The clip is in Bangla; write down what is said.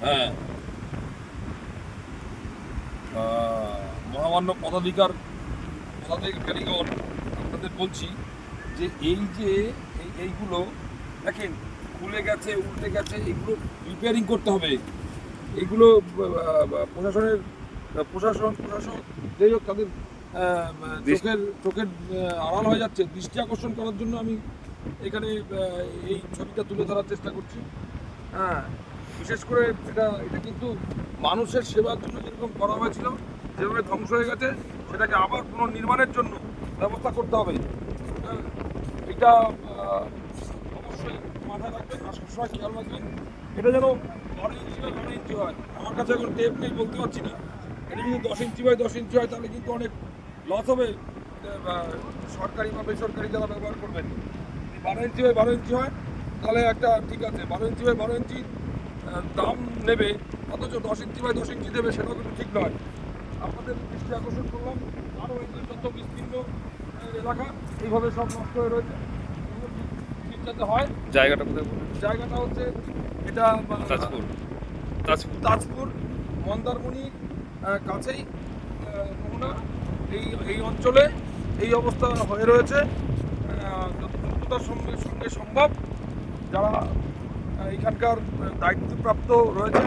হ্যাঁ, মহামান্য পদাধিকারীগণ, আপনাদের বলছি যে এই যে এইগুলো দেখেন খুলে গেছে, উল্টে গেছে, এগুলো রিপেয়ারিং করতে হবে। এগুলো প্রশাসনের প্রশাসন যাই হোক তাদের চোখের আড়াল হয়ে যাচ্ছে। দৃষ্টি আকর্ষণ করার জন্য আমি এখানে এই ছবিটা তুলে ধরার চেষ্টা করছি। হ্যাঁ, বিশেষ করে এটা কিন্তু মানুষের সেবার জন্য যেরকম করা হয়েছিল, যেভাবে ধ্বংস হয়ে গেছে, সেটাকে আবার পুনর্নির্মাণের জন্য ব্যবস্থা করতে হবে। হ্যাঁ, এটা অবশ্যই মাথায় রাখবেন আর সবসময় খেয়াল রাখবেন এটা যেন 12 ইঞ্চি বা 12 ইঞ্চি হয়। আমার কাছে এখন টেপ নেই, বলতে পারছি না। এটা যদি 10 ইঞ্চি বাই 10 ইঞ্চি হয় তাহলে কিন্তু অনেক লস হবে সরকারি বা বেসরকারি যারা ব্যবহার করবেন। যদি 12 ইঞ্চি বাই 12 ইঞ্চি হয় তাহলে একটা ঠিক আছে, 12 ইঞ্চি বাই 12 ইঞ্চি দাম নেবে, অথচ 10 ইঞ্চি বাই 10 ইঞ্চি দেবে, সেটাও কিন্তু ঠিক নয়। আপনাদের দৃষ্টি আকর্ষণ করলাম আরও এই যে যত বিস্তীর্ণ এলাকা এইভাবে সব নষ্ট হয়ে রয়েছে, এগুলো ঠিক যাতে হয়। জায়গাটা কোথায় বলুন? জায়গাটা হচ্ছে এটা তাজপুর। তাজপুর মন্দারমণির কাছেই মোহনা, এই অঞ্চলে এই অবস্থা হয়ে রয়েছে। যত দ্রুততার সঙ্গে সম্ভব যারা এখানকার দায়িত্বপ্রাপ্ত রয়েছে